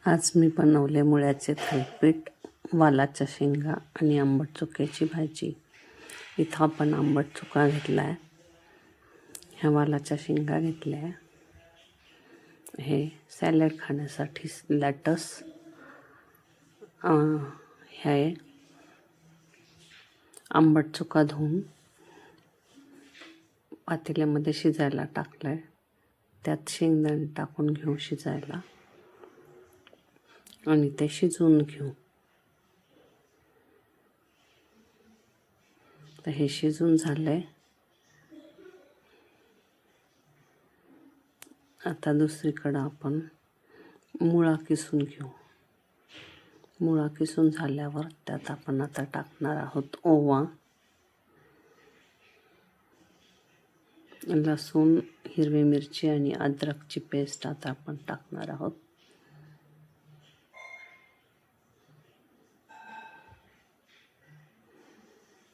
आज मी बनवले मुळ्याचे थालीपीठ, वालाच्या शेंगा आणि आंबट चुक्याची भाजी. इथं आपण आंबट चुका घेतला आहे, ह्या वालाच्या शेंगा घेतल्या आहे, हे सॅलड खाण्यासाठी लॅटस, हे आंबट चुका धुवून पातेल्यामध्ये शिजायला टाकलं आहे. त्यात शेंगदाणे टाकून घेऊ शिजायला आणि ते शिजवून घेऊ. तर हे शिजून झालंय. आता दुसरीकडं आपण मुळा किसून घेऊ. मुळा किसून झाल्यावर त्यात आपण आता टाकणार आहोत ओवा, लसूण, हिरवी मिरची आणि अद्रकची पेस्ट आता आपण टाकणार आहोत.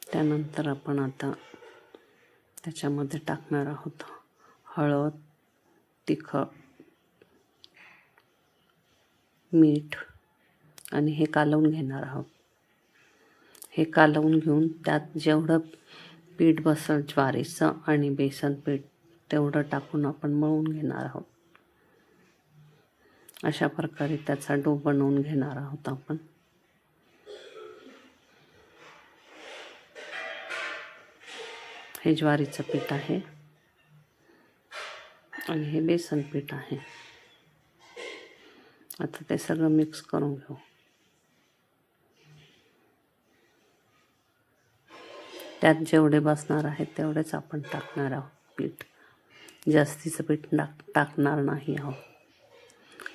त्यानंतर आपण आता त्याच्यामध्ये टाकणार आहोत हळद, तिखट, मीठ आणि हे कालवून घेणार आहोत. हे कालवून घेऊन त्यात जेवढं पीठ बसल ज्वारीचं आणि बेसन पीठ तेवढं टाकून आपण मळून घेणार आहोत. अशा प्रकारे त्याचा डो बनवून घेणार आहोत आपण. हे ज्वारीचं पीठ आहे आणि हे बेसन पीठ आहे. आता ते सगळं मिक्स करून घेऊ. त्यात जेवढे बसणार आहेत तेवढेच आपण टाकणार आहोत पीठ. जास्तीचं पीठ टाकणार नाही आहोत.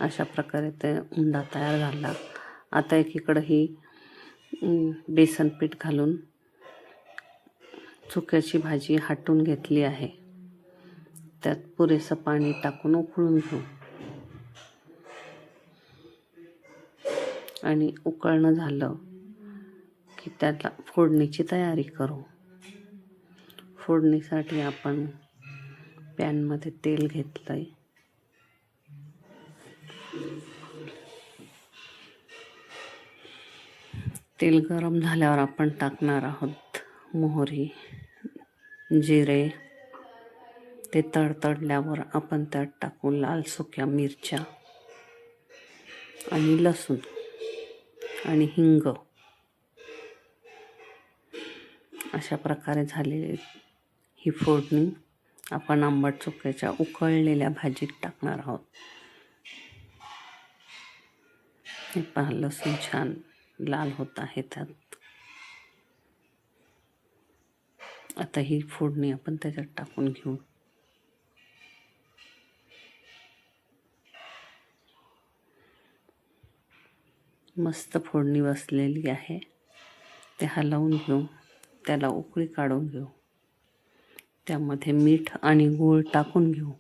अशा प्रकारे ते उंडा तयार झाला. आता एकीकडं ही बेसन पीठ घालून चुक्याची भाजी हाटून घेतली आहे. त्यात पुरेसं पाणी टाकून उकळून घेऊ आणि उकळणं झालं की त्याला फोडणीची तयारी करू. फोडणीसाठी आपण पॅनमध्ये तेल घेतलंय. तेल गरम झाल्यावर आपण टाकणार आहोत मोहरी, जिरे. ते तडतडल्यावर आपण त्यात टाकू लाल सुक्या मिरच्या आणि लसूण आणि हिंग. अशा प्रकारे झालेली ही फोडणी आपण आंबट चुक्याच्या उकळलेल्या भाजीत टाकणार आहोत. हे पहा, लसूण छान लाल होत आहे त्यात. आता ही फोडणी आपण त्याच्यात टाकून घेऊ. मस्त फोडणी बसलेली आहे. ते हलवून घेऊ, त्याला उकळी काढून घेऊ. त्यामध्ये मीठ आणि गूळ टाकून घेऊ.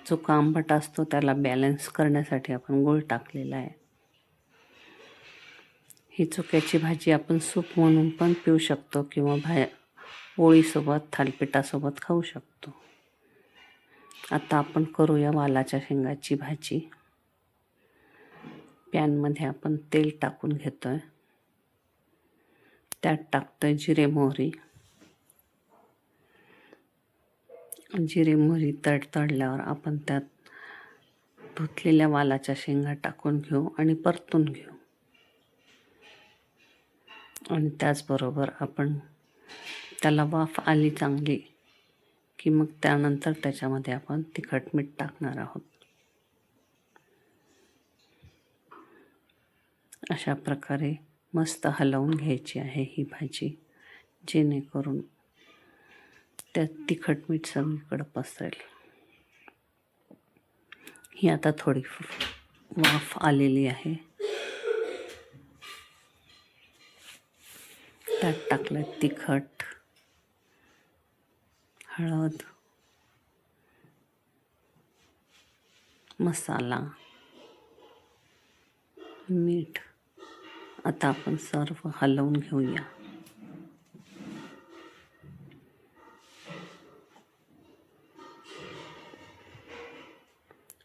चुका आंबट असतो त्याला बॅलन्स करण्यासाठी आपण गूळ टाकलेला आहे. ही चुक्याची भाजी आपण सूप म्हणून पण पिऊ शकतो किंवा पोळीसोबत, थालीपीठासोबत खाऊ शकतो. आता आपण करूया वालाच्या शेंगाची भाजी. पॅनमध्ये आपण तेल टाकून घेतोय. त्यात टाकतोय जिरे मोहरी. जिरे मोहरी तडतडल्यावर आपण त्यात धुतलेल्या वालाच्या शेंगा टाकून घेऊ आणि परतून घेऊ. आणि त्याचबरोबर आपण त्याला वाफ आली चांगली की मग त्यानंतर त्याच्यामध्ये आपण तिखट मीठ टाकणार आहोत. अशा प्रकारे मस्त हलवून घ्यायची आहे ही भाजी, जेणेकरून त्यात तिखट मीठ सगळीकडे पसरेल. ही आता थोडी वाफ आलेली आहे. त्यात टाकलं तिखट, हळद, मसाला, मीठ. आता आपण सर्व हलवून घेऊया.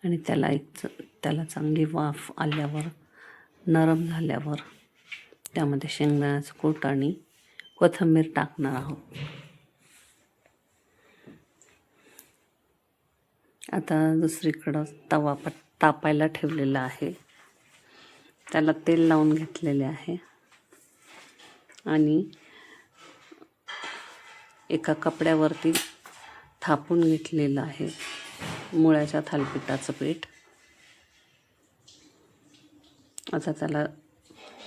आणि त्याला एक त्याला चांगली वाफ आल्यावर नरम झाल्यावर त्यामध्ये शेंगदाण्याचं कूट आणि कोथिंबीर टाकणार आहोत. आता दुसरीकडं तवा तापायला ठेवलेला आहे. त्याला तेल लावून घेतलेले आहे आणि एका कपड्यावरती थापून घेतलेलं आहे मुळ्याच्या थालीपीठाचं पीठ. आता त्याला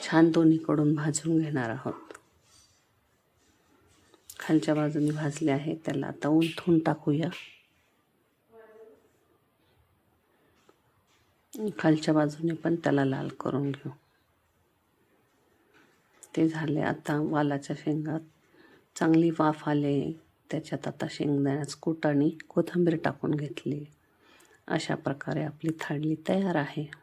छान दोन्हीकडून भाजून घेणार आहोत. खालच्या बाजूने भाजले आहे, त्याला आता उलथून टाकूया. खालच्या बाजूने पण त्याला लाल करून घेऊ. ते झाले. आता वालाच्या शेंगात चांगली वाफ आले, त्याच्यात आता शेंगदाण्याचं कूट आणि कोथिंबीर टाकून घेतली. अशा प्रकारे आपली थाळी तयार आहे.